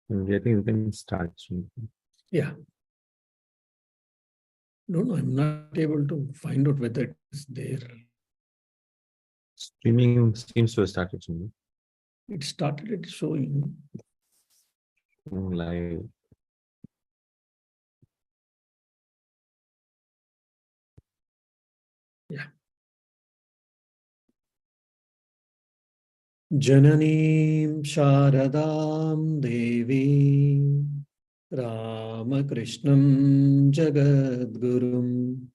I think we can start soon. Yeah. No, I'm not able to find out whether it is there. Streaming seems to have started soon. It started showing. Live. Yeah. Jananim Sharadam Devi Ramakrishnam Jagadgurum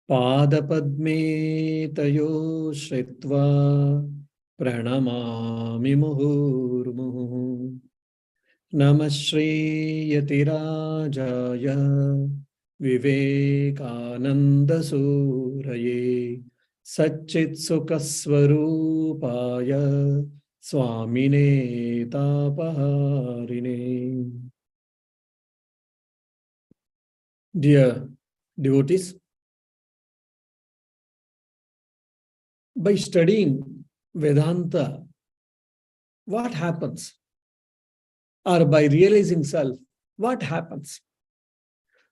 Padapadme Tayo Shritva Pranamami Muhurmuhu Namah Shri Yatirajaya Vivekananda Suraye Satchit Sukaswarupaya Swamine Tapaharine. Dear devotees, by studying Vedanta, what happens? Or by realizing self, what happens?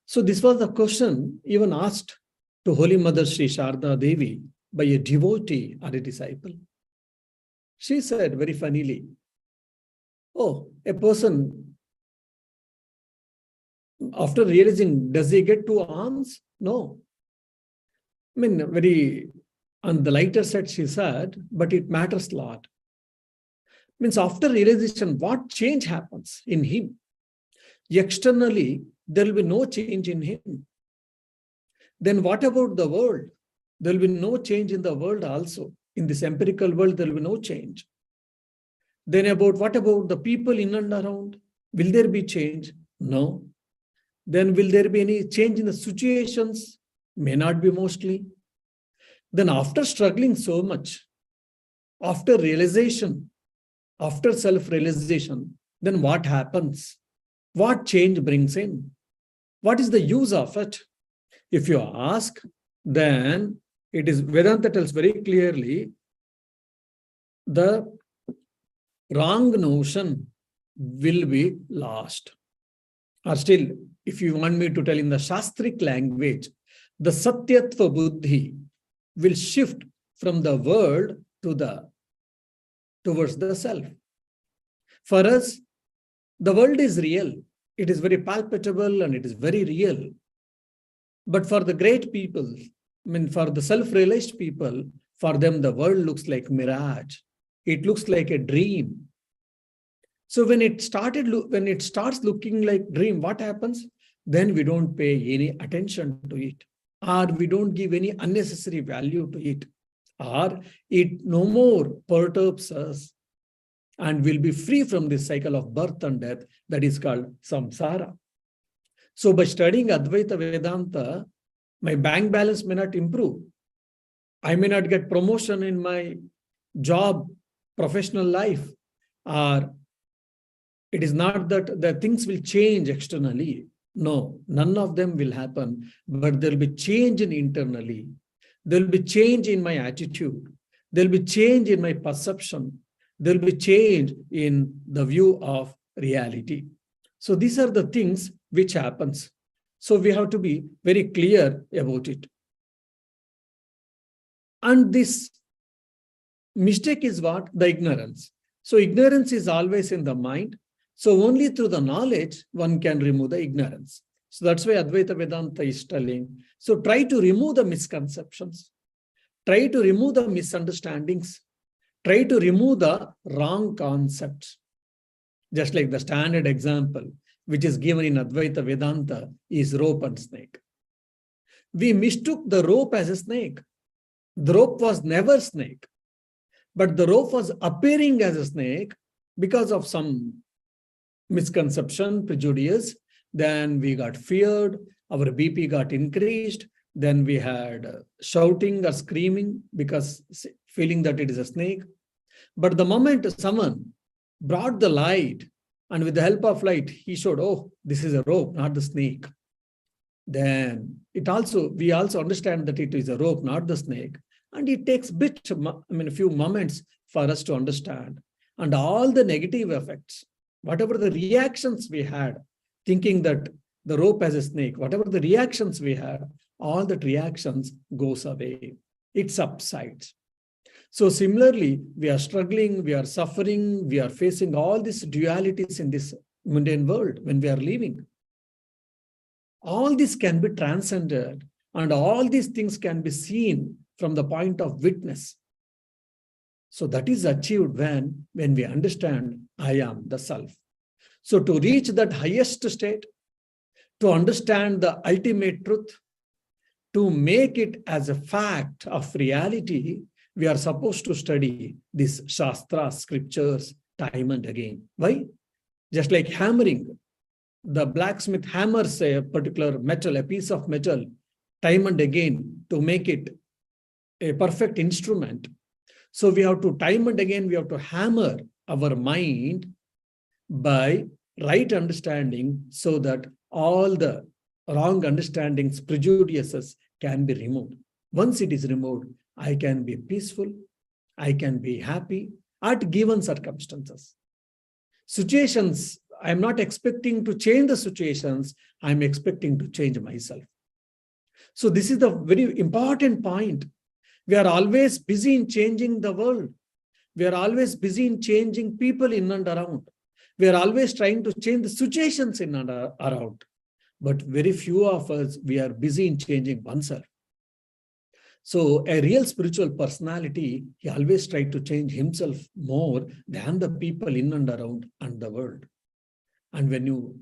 So this was the question even asked to Holy Mother Sri Sharda Devi by a devotee or a disciple. She said very funnily, oh, a person, after realizing, does he get 2 arms? No. I mean, very on the lighter side, she said, but it matters a lot. Means after realization, what change happens in him? Externally, there will be no change in him. Then what about the world? There will be no change in the world also. In this empirical world, there will be no change. Then what about the people in and around? Will there be change? No. Then will there be any change in the situations? May not be mostly. Then after struggling so much, after realization, after self-realization, then what happens? What change brings in? What is the use of it? If you ask, then it is Vedanta tells very clearly the wrong notion will be lost. Or still, if you want me to tell in the Shastric language, the Satyatva Buddhi will shift from the world towards the self. For us, the world is real. It is very palpable and it is very real. But for the great people, I mean, for the self-realized people, for them, the world looks like mirage. It looks like a dream. So when it starts looking like dream, what happens? Then we don't pay any attention to it, or we don't give any unnecessary value to it, or it no more perturbs us, and we'll be free from this cycle of birth and death that is called samsara. So by studying Advaita Vedanta, my bank balance may not improve. I may not get promotion in my job, professional life, or it is not that the things will change externally. No, none of them will happen, but there will be change in internally. There will be change in my attitude. There will be change in my perception. There will be change in the view of reality. So these are the things which happens. So we have to be very clear about it. And this mistake is what? The ignorance. So ignorance is always in the mind. So only through the knowledge, one can remove the ignorance. So that's why Advaita Vedanta is telling. So try to remove the misconceptions. Try to remove the misunderstandings. Try to remove the wrong concepts. Just like the standard example, which is given in Advaita Vedanta, is rope and snake. We mistook the rope as a snake. The rope was never snake. But the rope was appearing as a snake because of some misconception, prejudice. Then we got feared, our BP got increased. Then we had shouting or screaming because feeling that it is a snake. But the moment someone brought the light, and with the help of light, he showed, oh, this is a rope, not the snake. Then we also understand that it is a rope, not the snake. And it takes a few moments for us to understand. And all the negative effects, whatever the reactions we had, thinking that the rope has a snake, whatever the reactions we had, all that reactions goes away. It subsides. So similarly, we are struggling, we are suffering, we are facing all these dualities in this mundane world when we are living. All this can be transcended, and all these things can be seen from the point of witness. So that is achieved when we understand I am the self. So to reach that highest state, to understand the ultimate truth, to make it as a fact of reality, we are supposed to study these Shastras, scriptures, time and again. Why? Just like hammering. The blacksmith hammers a particular metal, a piece of metal, time and again to make it a perfect instrument. So we have to time and again, we have to hammer our mind by right understanding so that all the wrong understandings, prejudices can be removed. Once it is removed, I can be peaceful, I can be happy at given circumstances. Situations, I'm not expecting to change the situations, I'm expecting to change myself. So this is the very important point. We are always busy in changing the world. We are always busy in changing people in and around. We are always trying to change the situations in and around. But very few of us, we are busy in changing oneself. So a real spiritual personality, he always tries to change himself more than the people in and around and the world. And when you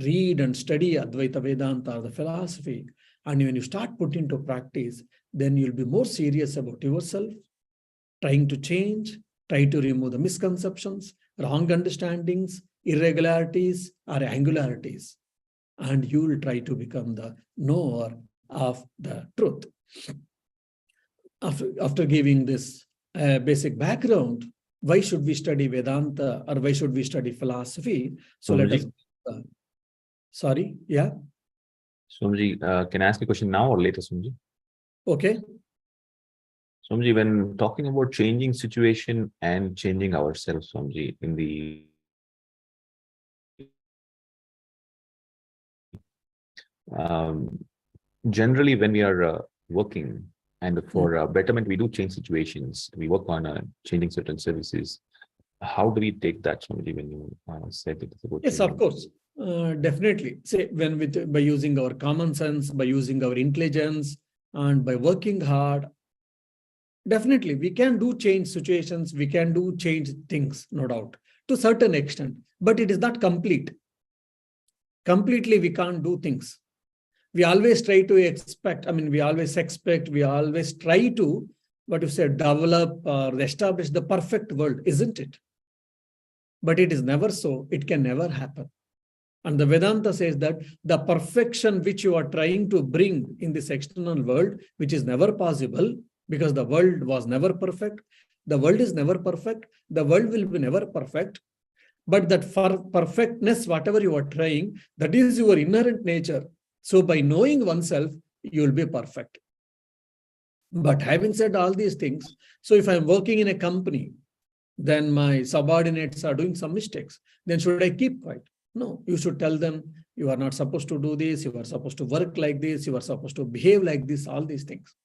read and study Advaita Vedanta, the philosophy, and when you start putting into practice, then you'll be more serious about yourself, trying to change, try to remove the misconceptions, wrong understandings, irregularities, or angularities. And you will try to become the knower of the truth. After giving this basic background, why should we study Vedanta or why should we study philosophy? So let us... sorry, yeah? Swamiji, can I ask a question now or later, Swamiji? Okay. Swamiji, when talking about changing situation and changing ourselves, Swamiji, in the generally when we are working and for betterment, we do change situations. We work on changing certain services. How do we take that, Swamiji, when you said it? Yes, of course. Definitely. Say by using our common sense, by using our intelligence, and by working hard, definitely we can do change situations, we can do change things, no doubt, to a certain extent, but it is not complete. Completely we can't do things. We always try to expect, we always try to, what you say, develop or establish the perfect world, isn't it? But it is never so. It can never happen. And the Vedanta says that the perfection which you are trying to bring in this external world, which is never possible because the world was never perfect, the world is never perfect, the world will be never perfect. But that for perfectness, whatever you are trying, that is your inherent nature. So by knowing oneself, you will be perfect. But having said all these things, so if I'm working in a company, then my subordinates are doing some mistakes, then should I keep quiet? No, you should tell them, you are not supposed to do this, you are supposed to work like this, you are supposed to behave like this, all these things.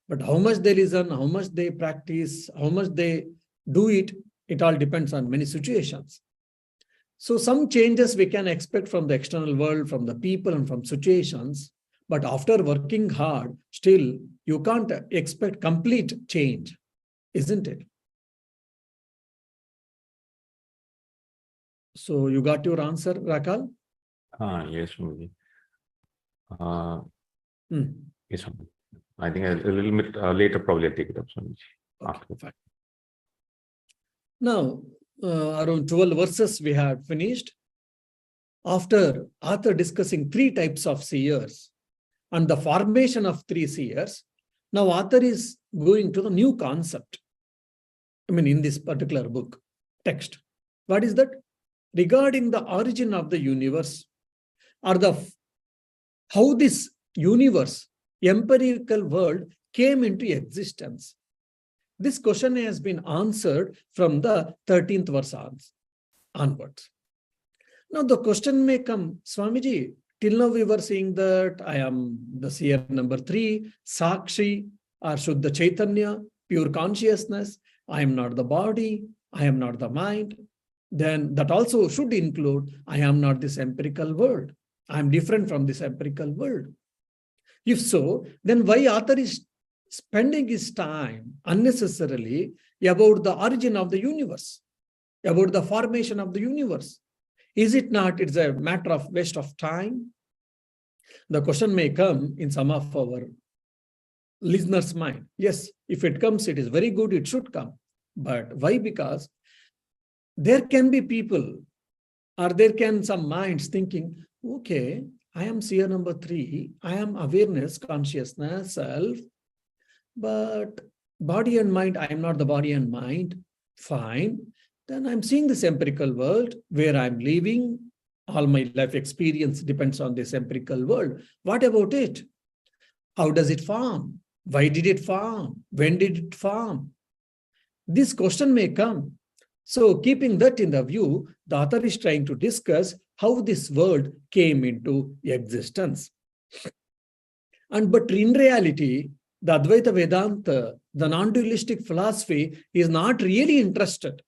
But how much they listen, how much they practice, how much they do it, it all depends on many situations. So some changes we can expect from the external world, from the people and from situations, but after working hard, still you can't expect complete change, isn't it? So you got your answer, Rakal? Yes, Swamiji. Yes, Swamiji. I think a little bit later, probably I'll take it up, Swamiji. Okay, fine. Now, around 12 verses we had finished. After author discussing 3 types of seers and the formation of 3 seers, now author is going to the new concept. In this particular book, text. What is that? Regarding the origin of the universe, or how this universe, empirical world, came into existence. This question has been answered from the 13th verse onwards. Now the question may come, Swamiji, till now we were saying that I am the seer number 3, Sakshi or Shuddha Chaitanya, pure consciousness. I am not the body, I am not the mind. Then that also should include, I am not this empirical world. I am different from this empirical world. If so, then why author is spending his time unnecessarily about the origin of the universe, about the formation of the universe? Is it not? It's a matter of waste of time. The question may come in some of our listeners' mind. Yes, if it comes, it is very good, it should come. But why? Because there can be people, or there can some minds thinking, okay, I am seer number 3, I am awareness, consciousness, self, but body and mind, I am not the body and mind. Fine. Then I'm seeing this empirical world where I'm living. All my life experience depends on this empirical world. What about it? How does it form? Why did it form? When did it form? This question may come. So keeping that in the view, the author is trying to discuss how this world came into existence. But in reality, the Advaita Vedanta, the non-dualistic philosophy, is not really interested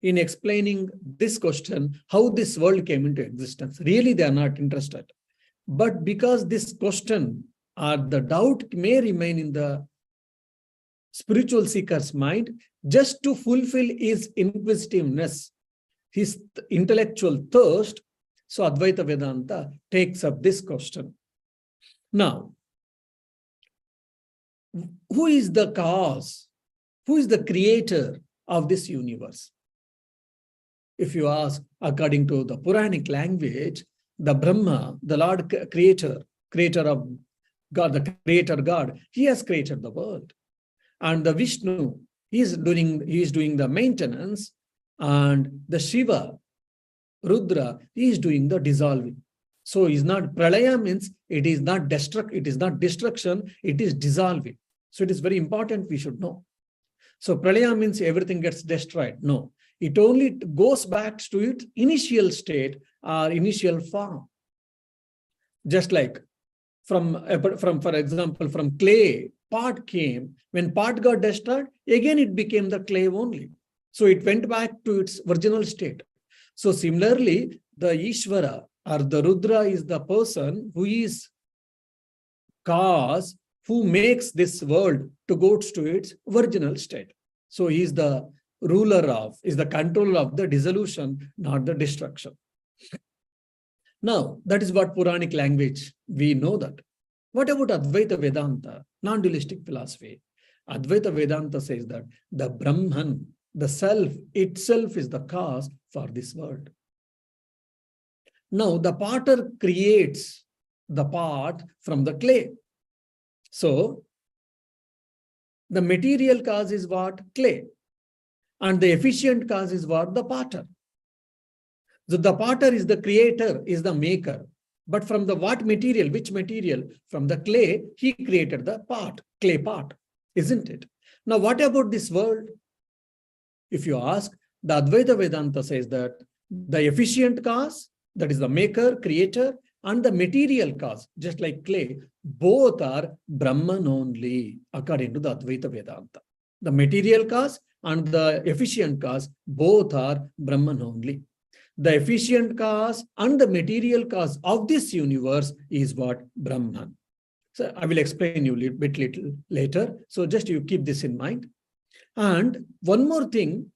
in explaining this question, how this world came into existence. Really, they are not interested. But because this question or the doubt may remain in the spiritual seeker's mind, just to fulfill his inquisitiveness, his intellectual thirst, so Advaita Vedanta takes up this question. Now, who is the cause? Who is the creator of this universe? If you ask, according to the Puranic language, the Brahma, the Lord creator of God, the creator God, he has created the world. And the Vishnu, he is doing the maintenance, and the Shiva, Rudra, he is doing the dissolving. So is not pralaya means it is not destruction, it is dissolving. So it is very important we should know. So pralaya means everything gets destroyed. No, it only goes back to its initial state or initial form. Just like for example, from clay, pot came. When pot got destroyed, again it became the clay only. So it went back to its original state. So similarly, the Ishvara or the Rudra is the person who is cause, who makes this world to go to its original state. So he is the is the controller of the dissolution, not the destruction. Now, that is what Puranic language, we know that. What about Advaita Vedanta, non-dualistic philosophy? Advaita Vedanta says that the Brahman, the self itself, is the cause for this world. Now, the potter creates the pot from the clay. So, the material cause is what? Clay. And the efficient cause is what? The potter. So the potter is the creator, is the maker. But from the what material? Which material? From the clay, he created the pot, clay pot, isn't it? Now, what about this world? If you ask, the Advaita Vedanta says that the efficient cause, that is the maker, creator, and the material cause, just like clay, both are Brahman only, according to the Advaita Vedanta. The material cause and the efficient cause, both are Brahman only. The efficient cause and the material cause of this universe is what? Brahman. So I will explain you a bit little later. So just you keep this in mind. And one more thing,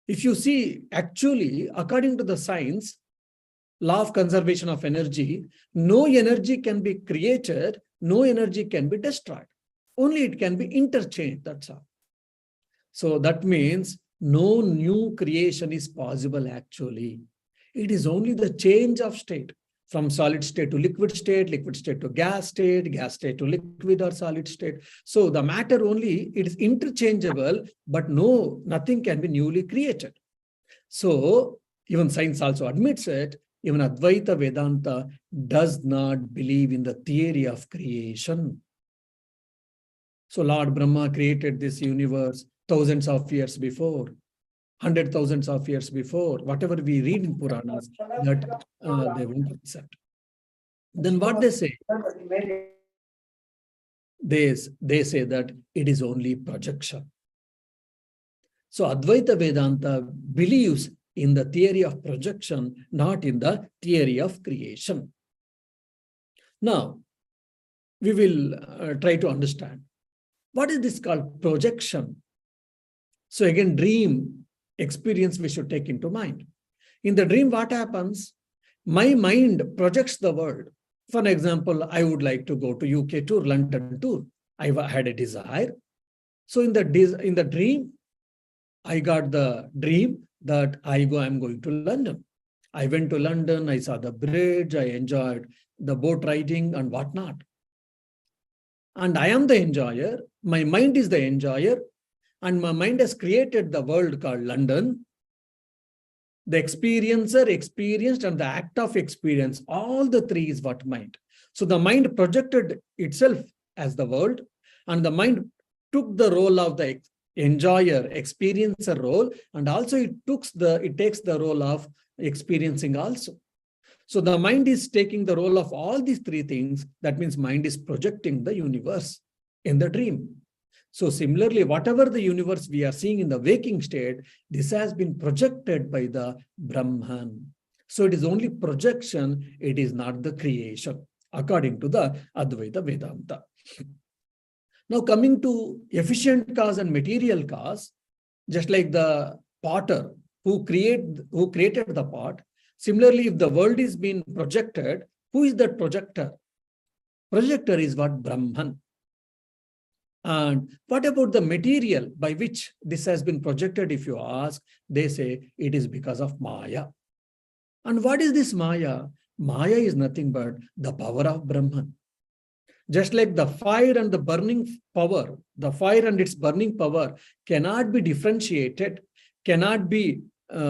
if you see, actually, according to the science, law of conservation of energy, no energy can be created, no energy can be destroyed. Only it can be interchanged, that's all. So that means no new creation is possible actually. It is only the change of state from solid state to liquid state to gas state to liquid or solid state. So the matter only, it is interchangeable, but nothing can be newly created. So even science also admits it. Even Advaita Vedanta does not believe in the theory of creation. So Lord Brahma created this universe thousands of years before. 100,000 of years before, whatever we read in Puranas, that they won't accept. Then what they say? They say that it is only projection. So Advaita Vedanta believes in the theory of projection, not in the theory of creation. Now, we will try to understand. What is this called projection? So again, dream experience we should take into mind. In the dream, what happens? My mind projects the world. For example, I would like to go to UK tour, London tour. I had a desire. So in the dream, I got the dream that I'm going to London. I went to London, I saw the bridge, I enjoyed the boat riding and whatnot. And I am the enjoyer, my mind is the enjoyer, and my mind has created the world called London. The experiencer experienced and the act of experience, all the three is what mind. So the mind projected itself as the world, and the mind took the role of the enjoyer, experiencer role, and also it takes the role of experiencing also. So the mind is taking the role of all these three things. That means mind is projecting the universe in the dream. So similarly, whatever the universe we are seeing in the waking state, this has been projected by the Brahman. So it is only projection, it is not the creation, according to the Advaita Vedanta. Now coming to efficient cause and material cause, just like the potter who created the pot, similarly, if the world is being projected, who is that projector? Projector is what? Brahman. And what about the material by which this has been projected? If you ask, they say it is because of Maya. And what is this Maya? Maya is nothing but the power of Brahman. Just like the fire and the burning power, the fire and its burning power cannot be differentiated, cannot be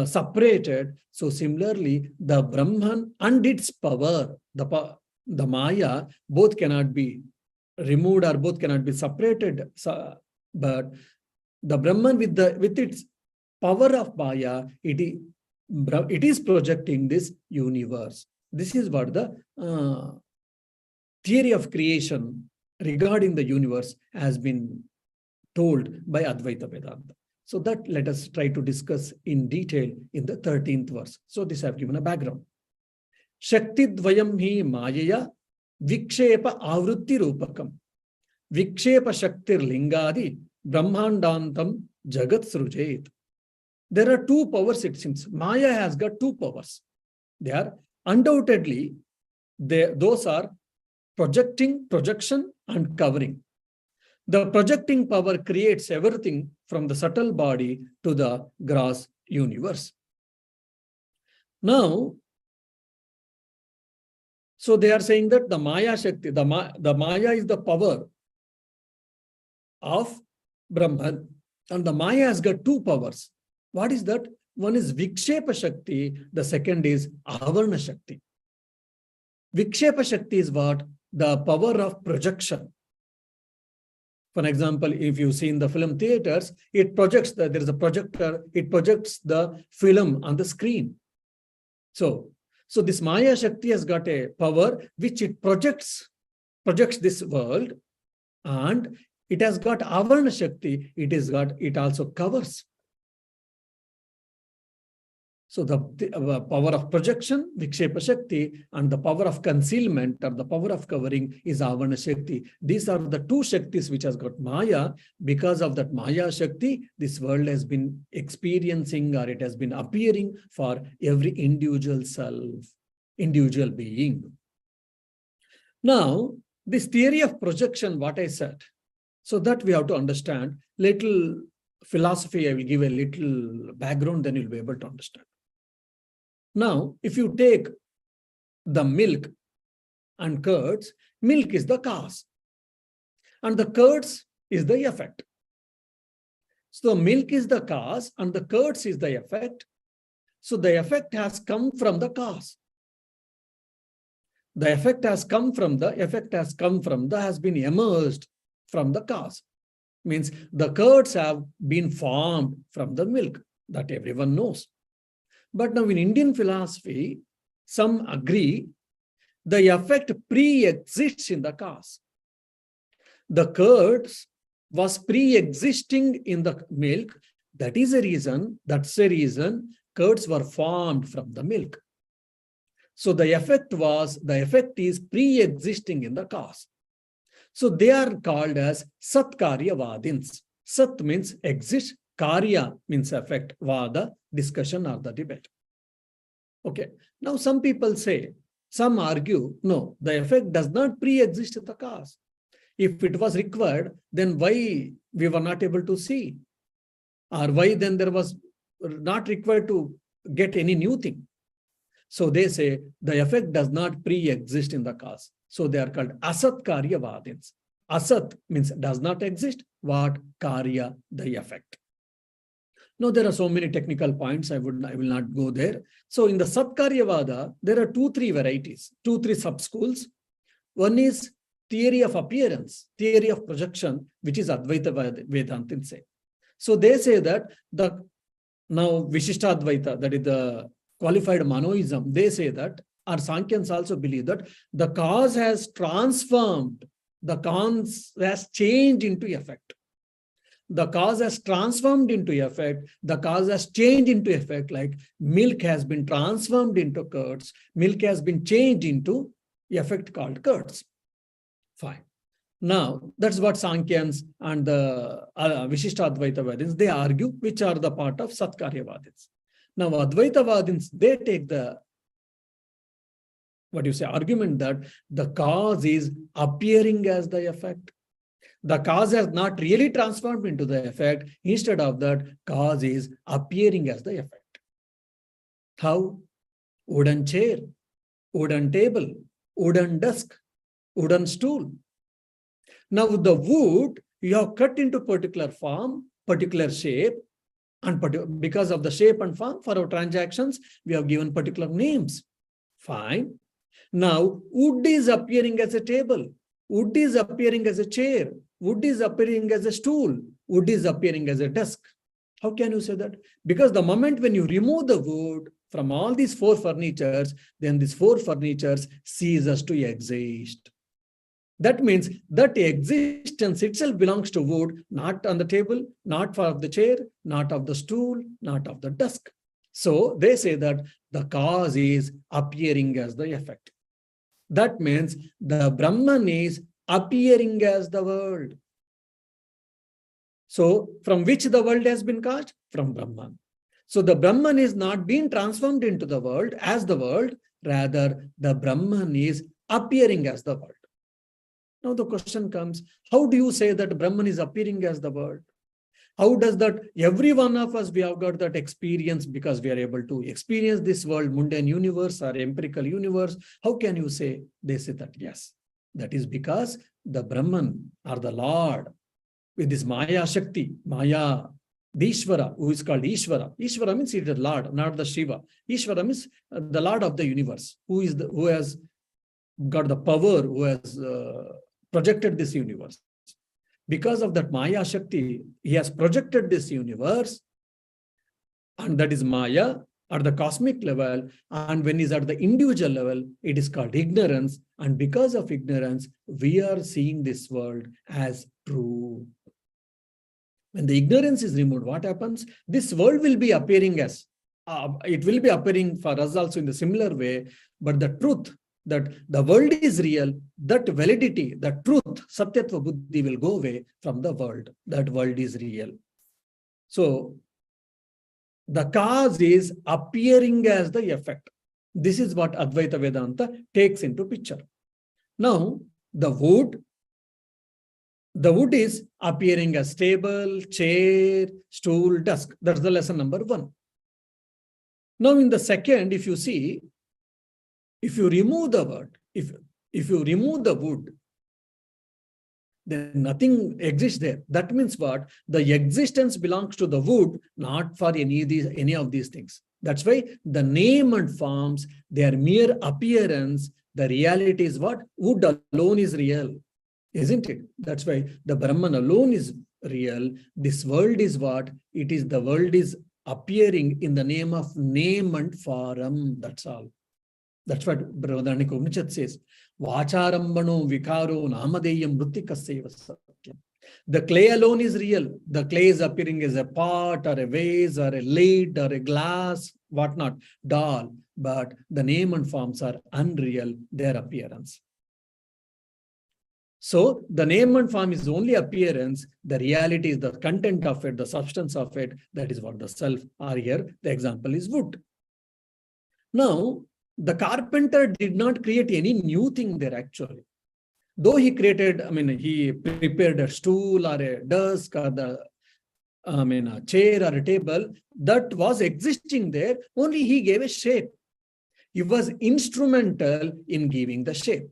separated. So similarly, the Brahman and its power, the Maya, both cannot be removed or both cannot be separated. But the Brahman with its power of Maya, it is projecting this universe. This is what the theory of creation regarding the universe has been told by Advaita Vedanta. So that let us try to discuss in detail in the 13th verse. So this I have given a background. Shakti dvayam hi mayaya vikshepa avrutti rupakam. Vikshepa shaktir lingadi brahmandantam jagat srujet. There are two powers, it seems. Maya has got two powers. They are undoubtedly, those are projection and covering. The projecting power creates everything from the subtle body to the gross universe. Now, so they are saying that the Maya Shakti, the Maya is the power of Brahman, and the Maya has got two powers. What is that? One is Vikshepa Shakti, the second is Avarna Shakti. Vikshepa Shakti is what? The power of projection. For example, if you see in the film theaters, it projects, there is a projector, it projects the film on the screen. So this Maya Shakti has got a power which it projects this world, and it has got Avarna Shakti, it also covers. So the power of projection, Vikshepa Shakti, and the power of concealment or the power of covering is Avarna Shakti. These are the two Shaktis which has got Maya. Because of that Maya Shakti, this world has been experiencing, or it has been appearing for every individual self, individual being. Now, this theory of projection, what I said, so that we have to understand little philosophy. I will give a little background, then you'll be able to understand. Now, if you take the milk and curds, milk is the cause, and the curds is the effect. So milk is the cause, and the curds is the effect. So the effect has come from the cause. The effect has been emerged from the cause. Means the curds have been formed from the milk. that everyone knows. But now in Indian philosophy, some agree the effect pre-exists in the cause. The curds was pre-existing in the milk. That's a reason curds were formed from the milk. So the effect is pre-existing in the cause. So they are called as Satkaryavadins. Sat means exist, Karya means effect, Vada, discussion or the debate. Okay, now some people say, some argue, no, the effect does not pre-exist in the cause. If it was required, then why we were not able to see? Or why then there was not required to get any new thing? So they say the effect does not pre-exist in the cause. So they are called Asat Karyavadins. Asat means does not exist. What? Karya, the effect. Now there are so many technical points. I will not go there. So in the Satkaryavada, there are 2-3 varieties, 2-3 sub-schools. One is theory of appearance, theory of projection, which is Advaita Vedanta say. So they say that now Vishishtadvaita, that is the qualified monoism, they say that, or Sankyans also believe that the cause has transformed, the cause has changed into effect. The cause has transformed into effect, the cause has changed into effect, like milk has been transformed into curds, milk has been changed into effect called curds. Fine. Now, that's what Sankyans and the Vishishtadvaitavadins, they argue, which are the part of Satkaryavadins. Now, Advaitavadins, they take the, argument that the cause is appearing as the effect. The cause has not really transformed into the effect. Instead of that, cause is appearing as the effect. How? Wooden chair, wooden table, wooden desk, wooden stool. Now, the wood, you have cut into particular form, particular shape, and because of the shape and form for our transactions, we have given particular names. Fine. Now, wood is appearing as a table. Wood is appearing as a chair. Wood is appearing as a stool. Wood is appearing as a desk. How can you say that? Because the moment when you remove the wood from all these 4 furnitures, then these 4 furnitures ceases to exist. That means that existence itself belongs to wood, not on the table, not of the chair, not of the stool, not of the desk. So they say that the cause is appearing as the effect. That means the Brahman is appearing as the world. So from which the world has been caused? From Brahman. So the Brahman is not being transformed into the world as the world, rather the Brahman is appearing as the world. Now the question comes, how do you say that Brahman is appearing as the world? How does that, every one of us, we have got that experience because we are able to experience this world, mundane universe or empirical universe. How can you say? They say that, yes, that is because the Brahman or the Lord with this Maya Shakti, Maya, the Ishvara, who is called Ishvara. Ishvara means it is Lord, not the Shiva. Ishvara means the Lord of the universe, who has got the power, who has projected this universe. Because of that Maya Shakti, he has projected this universe, and that is Maya at the cosmic level. And when he's at the individual level, it is called ignorance. And because of ignorance, we are seeing this world as true. When the ignorance is removed, what happens? This world will be appearing as, it will be appearing for us also in the similar way, but the truth that the world is real, that validity, the truth, Satyatva Buddhi will go away from the world. That world is real. So the cause is appearing as the effect. This is what Advaita Vedanta takes into picture. Now, the wood is appearing as table, chair, stool, desk. That's the lesson number 1. Now, in the second, if you see, if you remove the wood, if you remove the wood, then nothing exists there. That means what? The existence belongs to the wood, not for any of these things. That's why the name and forms, they are mere appearance. The reality is what? Wood alone is real, isn't it? That's why the Brahman alone is real. This world is what? It is the world is appearing in the name of name and form. That's all. That's what Brahmanic Upanishad says. Vacharambano vikaro namadeyam mritikasya satyam. The clay alone is real. The clay is appearing as a pot or a vase or a lid or a glass, whatnot, doll. But the name and forms are unreal, their appearance. So the name and form is only appearance. The reality is the content of it, the substance of it. That is what the self are here. The example is wood. Now, the carpenter did not create any new thing there actually. Though he created, he prepared a stool or a desk or a chair or a table that was existing there, only he gave a shape. He was instrumental in giving the shape.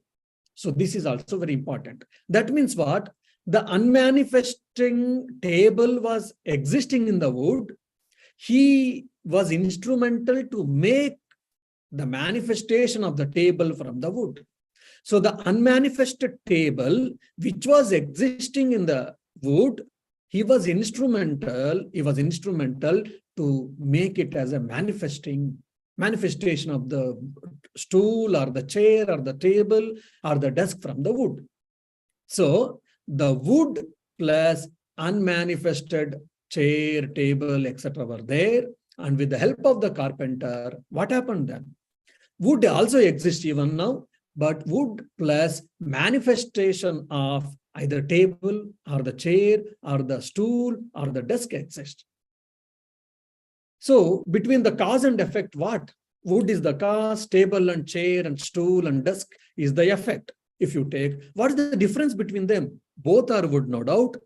So this is also very important. That means what? The unmanifesting table was existing in the wood. He was instrumental to make the manifestation of the table from the wood. So the unmanifested table, which was existing in the wood, he was instrumental to make it as a manifestation of the stool or the chair or the table or the desk from the wood. So the wood plus unmanifested chair, table, etc. were there. And with the help of the carpenter, what happened then? Wood also exists even now, but wood plus manifestation of either table or the chair or the stool or the desk exists. So between the cause and effect, what? Wood is the cause, table and chair and stool and desk is the effect. If you take, what is the difference between them? Both are wood, no doubt.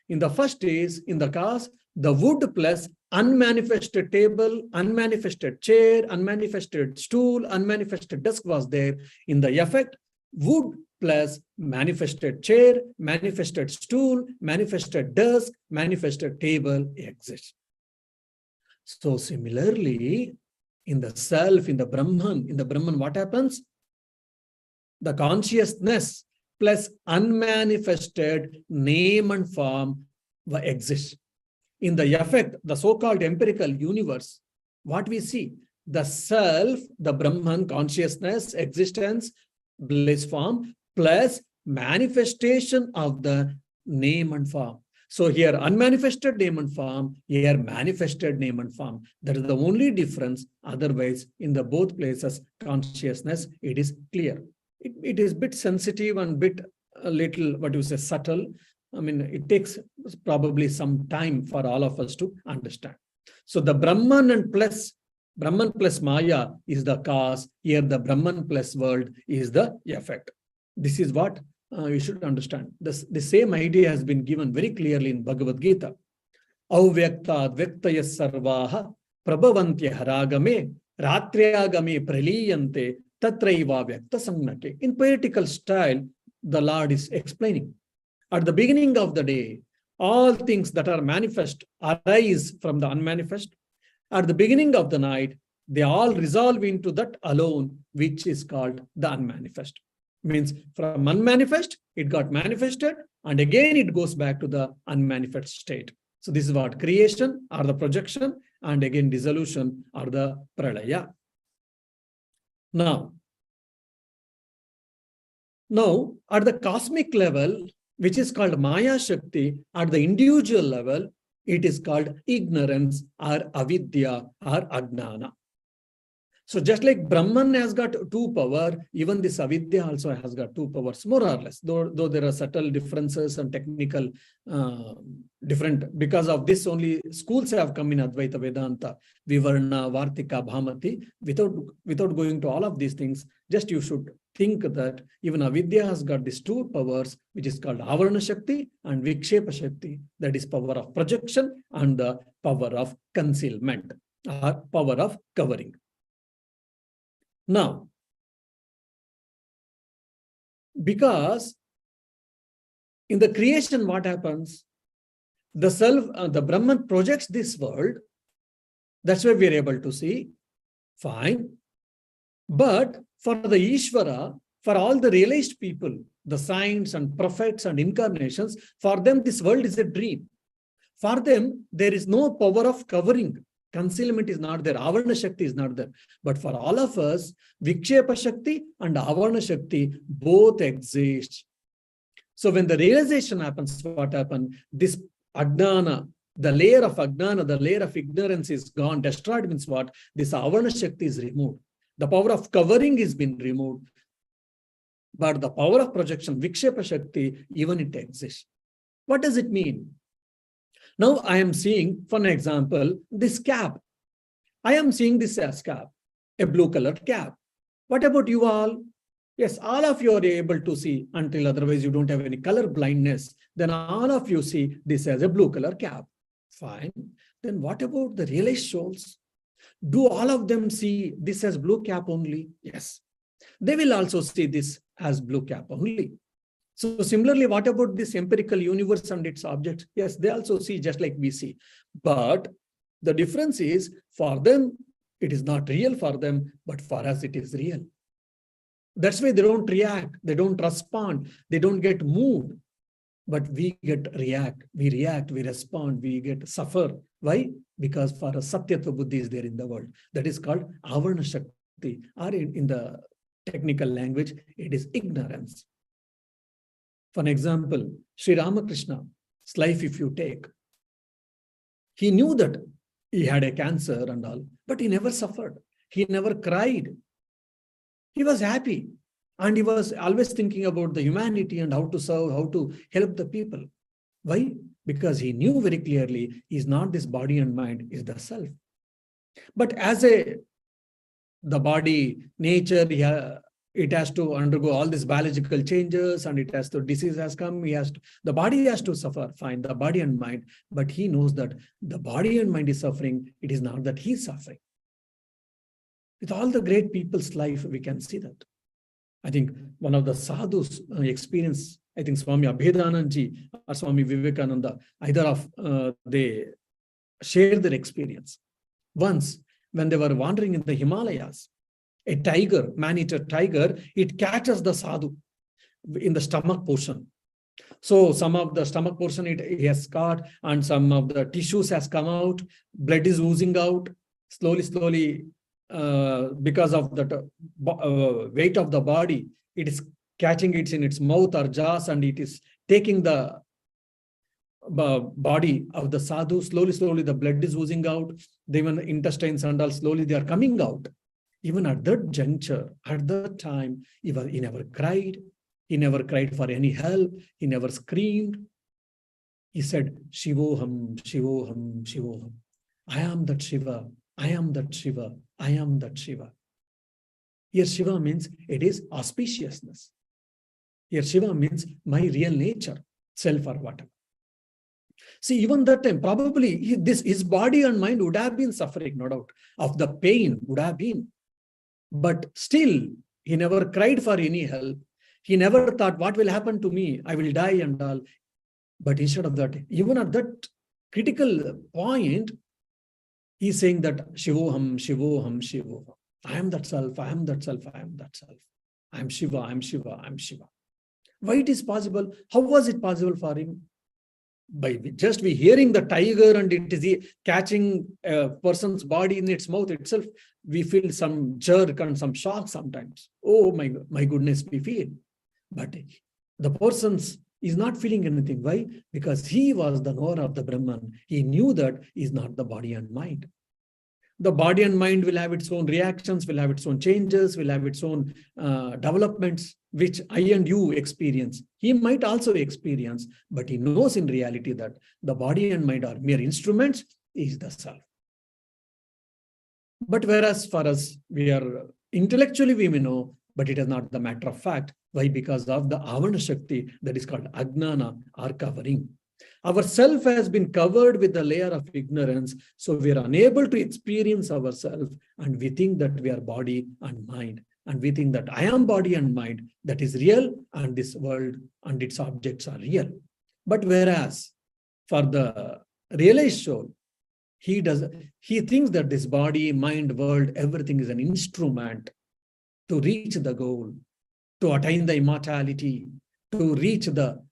In the first is, in the cause, the wood plus unmanifested table, unmanifested chair, unmanifested stool, unmanifested desk was there. In the effect, wood plus manifested chair, manifested stool, manifested desk, manifested table exists. So similarly, in the self, in the Brahman, what happens? The consciousness plus unmanifested name and form exists. In the effect, the so-called empirical universe, what we see? The self, the Brahman, consciousness, existence, bliss form, plus manifestation of the name and form. So here unmanifested name and form, here manifested name and form. That is the only difference. Otherwise, in the both places, consciousness, it is clear. It is bit sensitive and a little, subtle. It takes probably some time for all of us to understand. So the Brahman plus Maya is the cause. Here the Brahman plus world is the effect. This is what you should understand. The same idea has been given very clearly in Bhagavad Gita. Avyakta advyaktaya sarvaha prabhavantya haragame ratriagame praliyante tatraiva vyakta samnake. In poetical style, the Lord is explaining. At the beginning of the day, all things that are manifest arise from the unmanifest. At the beginning of the night, they all resolve into that alone, which is called the unmanifest. Means from unmanifest, it got manifested, and again it goes back to the unmanifest state. So this is what creation or the projection, and again dissolution or the pralaya. Now, at the cosmic level, which is called Maya Shakti, at the individual level, it is called ignorance or avidya or ajnana. So just like Brahman has got two powers, even this avidya also has got two powers, more or less, though there are subtle differences and technical different. Because of this, only schools have come in Advaita Vedanta, Vivarna, Vartika, Bhamati. Without going to all of these things, just you should think that even avidya has got these two powers, which is called Avarana Shakti and Vikshepa Shakti, that is power of projection and the power of concealment or power of covering. Now, because in the creation, what happens? The self, the Brahman projects this world. That's why we are able to see. Fine. But for the Ishvara, for all the realized people, the saints and prophets and incarnations, for them, this world is a dream. For them, there is no power of covering. Concealment is not there. Avarana Shakti is not there. But for all of us, Vikshepa Shakti and Avarana Shakti both exist. So when the realization happens, what happened? This Ajnana, the layer of Ajnana, the layer of ignorance is gone, destroyed means what? This Avarana Shakti is removed. The power of covering is been removed. But the power of projection, Vikshepa Shakti, even it exists. What does it mean? Now I am seeing, for an example, this cap. I am seeing this as cap, a blue colored cap. What about you all? Yes, all of you are able to see, until otherwise you don't have any color blindness. Then all of you see this as a blue color cap. Fine. Then what about the realized souls? Do all of them see this as blue cap only? Yes. They will also see this as blue cap only. So similarly, what about this empirical universe and its objects? Yes, they also see just like we see. But the difference is, for them, it is not real for them, but for us, it is real. That's why they don't react, they don't respond, they don't get moved. But we react, we respond, we get suffer. Why? Because for us, Satyatva Buddhi is there in the world. That is called Avarana Shakti, or in the technical language, it is ignorance. For an example, Sri Ramakrishna's life, if you take, he knew that he had a cancer and all, but he never suffered. He never cried. He was happy. And he was always thinking about the humanity and how to serve, how to help the people. Why? Because he knew very clearly he is not this body and mind, is the self. But as the body, nature, it has to undergo all these biological changes, and it has to, disease has come, the body has to suffer, fine, the body and mind, but he knows that the body and mind is suffering, it is not that he is suffering. With all the great people's life, we can see that. I think one of the sadhus experience, I think Swami Abhedanandji or Swami Vivekananda, either of they shared their experience. Once, when they were wandering in the Himalayas, a tiger, man-eater tiger, it catches the sadhu in the stomach portion. So some of the stomach portion it has caught, and some of the tissues has come out, blood is oozing out, slowly, because of the weight of the body, it is catching it in its mouth or jaws, and it is taking the body of the sadhu. Slowly, the blood is oozing out, even the intestines and all, slowly they are coming out. Even at that juncture, at that time, he never cried. He never cried for any help. He never screamed. He said, Shivoham, Shivoham, Shivoham. I am that Shiva. I am that Shiva. I am that Shiva. Here Shiva means it is auspiciousness. Here Shiva means my real nature, self or whatever. See, even that time, probably his body and mind would have been suffering, no doubt, of the pain would have been. But still, he never cried for any help. He never thought, what will happen to me? I will die and all. But instead of that, even at that critical point, he's saying that Shivoham, Shivoham, Shivoham. I am that self, I am that self, I am that self. I am Shiva, I am Shiva, I am Shiva. Why it is possible? How was it possible for him? By just hearing the tiger and it is catching a person's body in its mouth itself, we feel some jerk and some shock sometimes. Oh my goodness, we feel. But the person is not feeling anything. Why? Because he was the knower of the Brahman. He knew that he is not the body and mind. The body and mind will have its own reactions, will have its own changes, will have its own developments, which I and you experience. He might also experience, but he knows in reality that the body and mind are mere instruments, is the self. But whereas for us, we are intellectually we may know, but it is not the matter of fact. Why? Because of the Avarana Shakti that is called Ajnana or covering. Our self has been covered with the layer of ignorance, so we are unable to experience ourselves, and we think that we are body and mind, and we think that I am body and mind, that is real, and this world and its objects are real. But whereas for the realized soul, he thinks that this body, mind, world, everything is an instrument to reach the goal, to attain the immortality, to reach the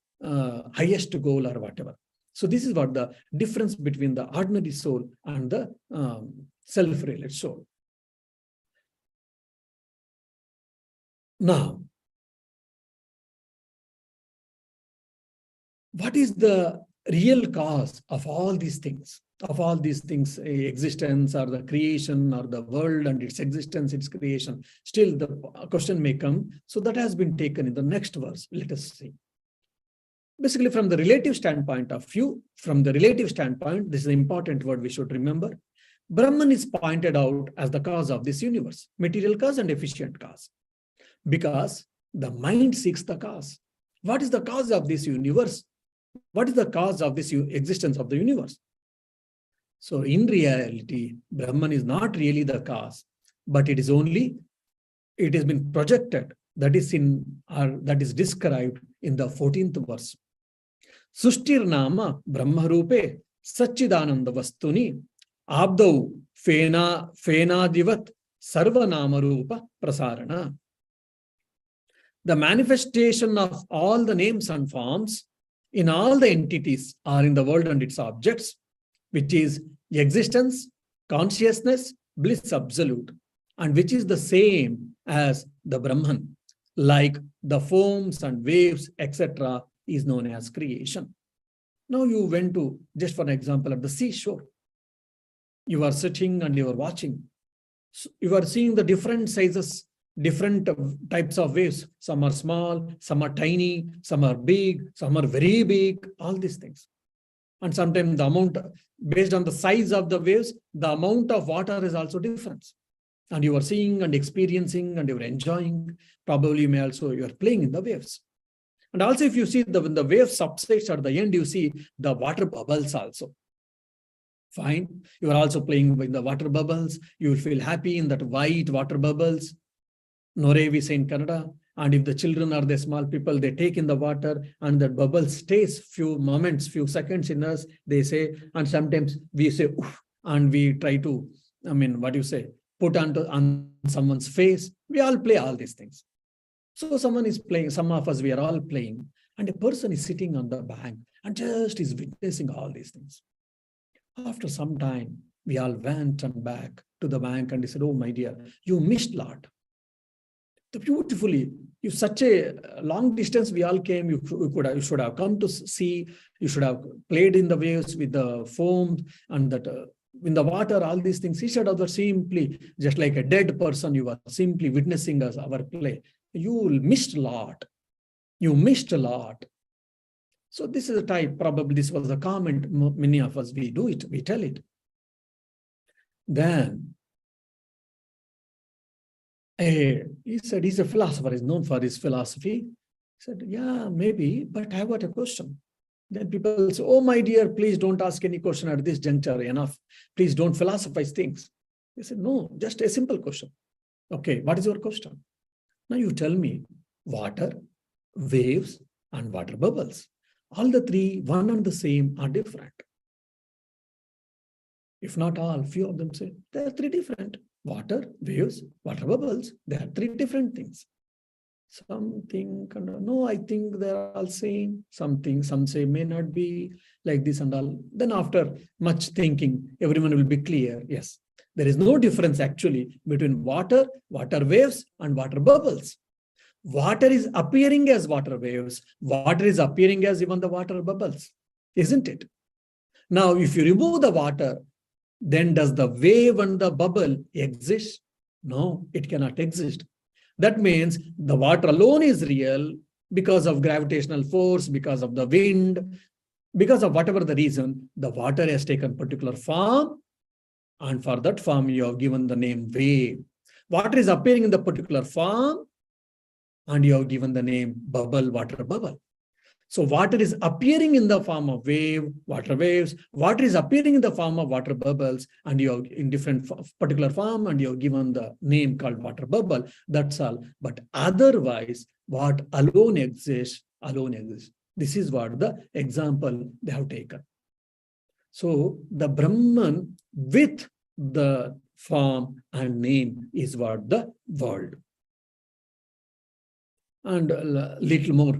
highest goal or whatever. So this is what the difference between the ordinary soul and the self-realized soul. Now, what is the real cause of all these things? Of all these things, existence or the creation or the world and its existence, its creation. Still, the question may come. So that has been taken in the next verse. Let us see. Basically, from the relative standpoint of view, this is an important word we should remember. Brahman is pointed out as the cause of this universe, material cause and efficient cause. Because the mind seeks the cause. What is the cause of this universe? What is the cause of this existence of the universe? So in reality, Brahman is not really the cause, but it has been projected, that is described in the 14th verse. Sushtir nama brahmarupe satchidananda vastuni abdau fenadivat sarvanamarupa prasarana. The manifestation of all the names and forms in all the entities are in the world and its objects, which is existence, consciousness, bliss absolute, and which is the same as the Brahman, like the foams and waves, etc., is known as creation. Now you went to, just for an example, at the seashore. You are sitting and you are watching. So you are seeing the different sizes, different types of waves. Some are small, some are tiny, some are big, some are very big, all these things. And sometimes the amount, based on the size of the waves, the amount of water is also different. And you are seeing and experiencing and you are enjoying. Probably you are playing in the waves. And also if you see when the wave subsides at the end, you see the water bubbles also. Fine. You are also playing with the water bubbles. You will feel happy in that white water bubbles. Nore, we say in Kannada. And if the children are the small people, they take in the water and the bubble stays few moments, few seconds in us, they say. And sometimes we say, oof, and we try to, put on someone's face. We all play all these things. So someone is playing, some of us, we are all playing. And a person is sitting on the bank and just is witnessing all these things. After some time, we all went and back to the bank and he said, oh, my dear, you missed a lot. Beautifully, if such a long distance we all came, you should have come to see, you should have played in the waves with the foam and that in the water, all these things. He said, simply, just like a dead person, you are simply witnessing us, our play. You missed a lot. You missed a lot. So this is a type, probably this was the comment, many of us, we do it, we tell it. Then, he said, he's a philosopher, he's known for his philosophy. He said, yeah, maybe, but I got a question. Then people say, oh, my dear, please don't ask any question at this juncture, enough. Please don't philosophize things. He said, no, just a simple question. Okay, what is your question? Now you tell me, water, waves, and water bubbles. All the three, one and the same, are different. If not all, few of them say, they are three different. Water, waves, water bubbles, they are three different things. Some think, no, I think they're all same. Some say may not be like this and all. Then after much thinking, everyone will be clear. Yes, there is no difference actually between water, water waves, and water bubbles. Water is appearing as water waves. Water is appearing as even the water bubbles, isn't it? Now, if you remove the water, then does the wave and the bubble exist? No, it cannot exist. That means the water alone is real because of gravitational force, because of the wind, because of whatever the reason, the water has taken particular form, and for that form you have given the name wave. Water is appearing in the particular form, and you have given the name bubble, water bubble. So water is appearing in the form of wave, water waves. Water is appearing in the form of water bubbles, and you have in different particular form, and you have given the name called water bubble. That's all. But otherwise, what alone exists, alone exists. This is what the example they have taken. So the Brahman with the form and name is what the world. And a little more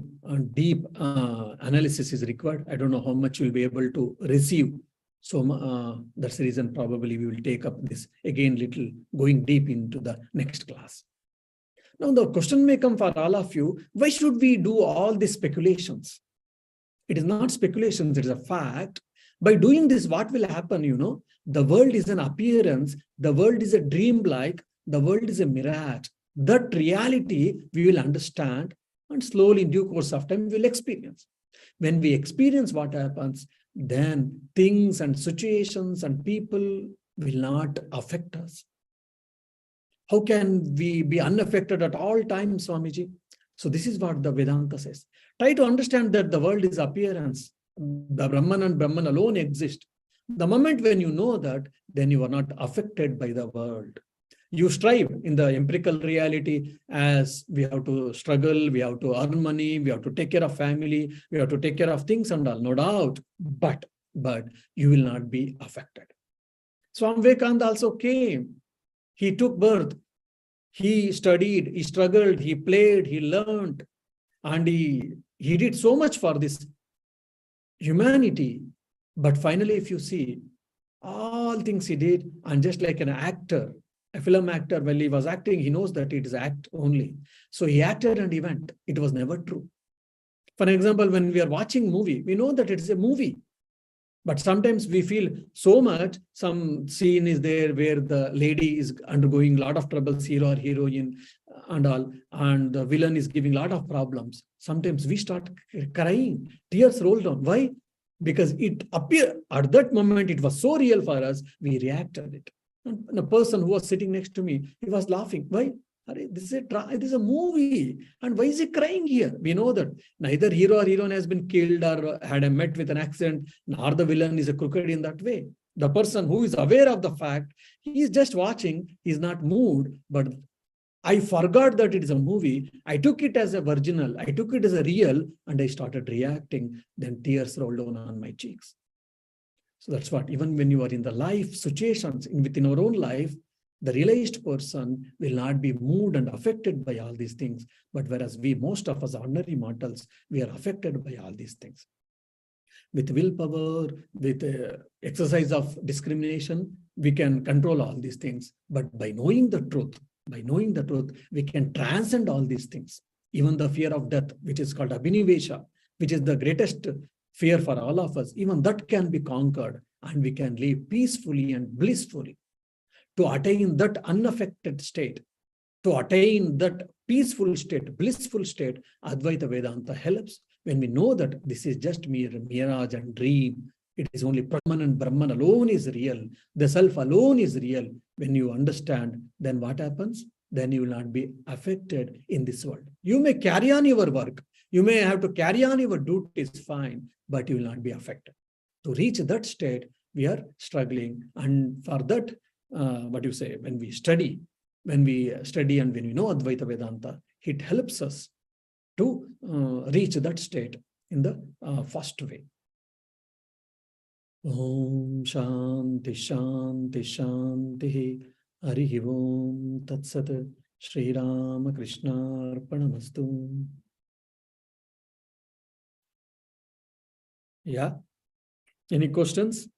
deep analysis is required. I don't know how much you'll be able to receive. So that's the reason probably we will take up this again, little going deep into the next class. Now the question may come for all of you, why should we do all these speculations? It is not speculations, it is a fact. By doing this, what will happen? The world is an appearance, the world is a dream-like, the world is a mirage. That reality we will understand, and slowly in due course of time we will experience. When we experience what happens, then things and situations and people will not affect us. How can we be unaffected at all times, Swamiji? So this is what the Vedanta says. Try to understand that the world is appearance. The Brahman and Brahman alone exist. The moment when you know that, then you are not affected by the world. You strive in the empirical reality as we have to struggle, we have to earn money, we have to take care of family, we have to take care of things and all, no doubt. But you will not be affected. Swami Vivekananda also came. He took birth. He studied, he struggled, he played, he learned, and he did so much for this humanity. But finally, if you see, all things he did, and just like an actor, a film actor, when he was acting, he knows that it is act only. So he acted and he went. It was never true. For example, when we are watching movie, we know that it is a movie. But sometimes we feel so much, some scene is there where the lady is undergoing a lot of troubles, hero or heroine and all, and the villain is giving a lot of problems. Sometimes we start crying, tears roll down. Why? Because it appeared at that moment, it was so real for us, we reacted it. And the person who was sitting next to me, he was laughing. Why? This is a movie. And why is he crying here? We know that neither hero or heroine has been killed or had a met with an accident, nor the villain is a crooked in that way. The person who is aware of the fact, he is just watching, he is not moved, but I forgot that it is a movie. I took it as a virginal, I took it as a real, and I started reacting. Then tears rolled down on my cheeks. So that's what, even when you are in the life situations, within our own life, the realized person will not be moved and affected by all these things. But whereas most of us ordinary mortals, we are affected by all these things. With willpower, with exercise of discrimination, we can control all these things. But by knowing the truth, we can transcend all these things. Even the fear of death, which is called abhinivesha, which is the greatest fear for all of us, even that can be conquered, and we can live peacefully and blissfully. To attain that unaffected state, to attain that peaceful state, blissful state, Advaita Vedanta helps. When we know that this is just mirage and dream, it is only Brahman and Brahman alone is real, the self alone is real. When you understand, then what happens? Then you will not be affected in this world. You may carry on your work, you may have to carry on your duties, fine, but you will not be affected. To reach that state, we are struggling, and for that, when we study and when we know Advaita Vedanta, it helps us to reach that state in the first way. Om Shanti Shanti Shanti Harihi Om Tat Sat Shri Ramakrishna Arpanamastu. Yeah. Any questions?